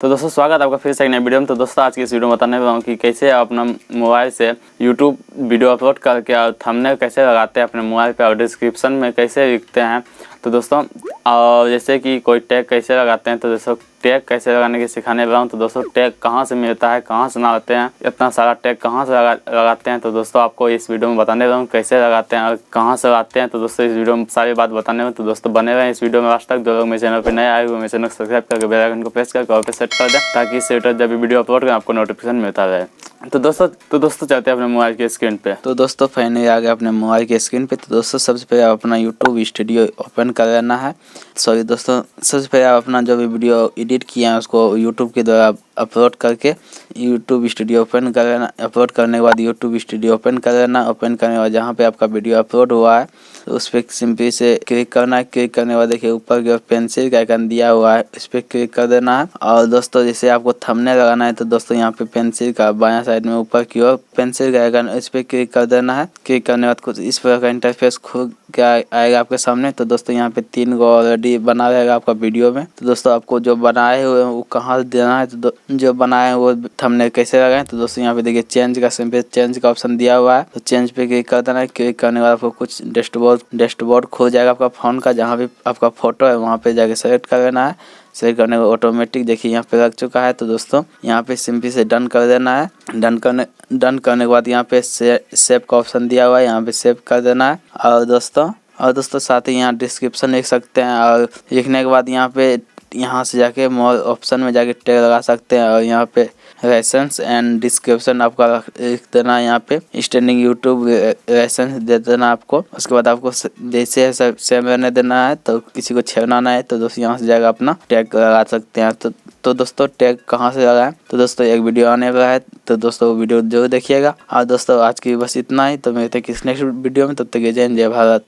तो दोस्तों स्वागत है आपका फिर से एक नई वीडियो में। तो दोस्तों आज की इस वीडियो में बताने वाला हूँ कि कैसे आप अपना मोबाइल से यूट्यूब वीडियो अपलोड करके और थंबनेल कैसे लगाते हैं अपने मोबाइल पे और डिस्क्रिप्शन में कैसे लिखते हैं। तो दोस्तों और जैसे कि कोई टैग कैसे लगाते हैं, तो दोस्तों टैग कैसे लगाने की सिखाने वाला हूँ। तो दोस्तों टैग कहाँ से मिलता है, कहाँ से लगाते हैं, इतना सारा टैग कहाँ से लगाते हैं, तो दोस्तों आपको इस वीडियो में बताने वाला हूँ कैसे लगाते हैं और कहाँ से लगाते हैं। तो दोस्तों इस वीडियो में सारी बात बताने में, तो दोस्तों बने रहे इस वीडियो में लास्ट तक। जो लोग मेरे चैनल पर नए आए हुए मेरे चैनल को सब्सक्राइब करके बेल आइकन को प्रेस करके ऑल पे सेट कर दें, ताकि इससे जब भी वीडियो अपलोड करें आपको नोटिफिकेशन मिलता रहे। तो दोस्तों चलते हैं अपने मोबाइल के स्क्रीन पे। तो दोस्तों फाइनली आ गए अपने मोबाइल के स्क्रीन पे। तो दोस्तों सबसे पहले आप अपना यूट्यूब स्टूडियो ओपन कर लेना है। सॉरी दोस्तों, सबसे पहले आप अपना जो भी वीडियो एडिट किया है उसको यूट्यूब के द्वारा अपलोड करके यूट्यूब स्टूडियो ओपन कर लेना। अपलोड करने के बाद यूट्यूब स्टूडियो ओपन कर लेना। ओपन करने के बाद जहाँ पे आपका वीडियो अपलोड हुआ है तो उस पर सिंपली से क्लिक करना है। क्लिक करने के बाद देखिए ऊपर की ओर पेंसिल का आइकन दिया हुआ है, इस पर क्लिक कर देना है। और दोस्तों जैसे आपको थंबनेल लगाना है तो दोस्तों यहाँ पे पेंसिल का बायां साइड में ऊपर की ओर पेंसिल का आइकन, इस पर क्लिक कर देना है। क्लिक करने के बाद कुछ इस प्रकार का इंटरफेस खुल के आएगा आपके सामने। तो दोस्तों यहाँ पे 3 गो ऑलरेडी बना रहेगा आपका वीडियो में। तो दोस्तों आपको जो बनाए हुए हैं वो कहाँ देना है, तो जो बनाए हैं वो थंबनेल कैसे लगाएं, तो दोस्तों यहाँ पे देखिए चेंज का सिंपल चेंज का ऑप्शन दिया हुआ है। तो चेंज पे क्लिक कर देना है। क्लिक करने के बाद आपको कुछ डैशबोर्ड खुल जाएगा आपका फोन का, जहाँ भी आपका फोटो है वहाँ पे जाके सेलेक्ट कर लेना है। सेलेक्ट करने के ऑटोमेटिक देखिए यहाँ पे लग चुका है। तो दोस्तों यहाँ पे सिंपली से डन कर देना है। डन करने के बाद यहाँ पे सेव का ऑप्शन दिया हुआ है, यहाँ पे सेव कर देना है। और दोस्तों साथ ही यहाँ डिस्क्रिप्शन लिख सकते हैं। और लिखने के बाद यहाँ से जाके मोर ऑप्शन में जाके टैग लगा सकते हैं। और यहाँ पे लाइसेंस एंड डिस्क्रिप्शन आपका लिख देना है। यहाँ पे स्टैंडिंग यूट्यूब लाइसेंस दे देना आपको। उसके बाद आपको जैसे सेम रहने देना है, तो किसी को छेड़ना है तो दोस्तों यहाँ से जाकर अपना टैग लगा सकते हैं। तो दोस्तों टैग कहाँ से लगाएं, तो दोस्तों एक वीडियो आने वाला है, तो दोस्तों वीडियो जरूर देखिएगा। और दोस्तों आज की बस इतना ही। तो मिलते हैं किसी नेक्स्ट वीडियो में, तब तक जय हिंद जय भारत।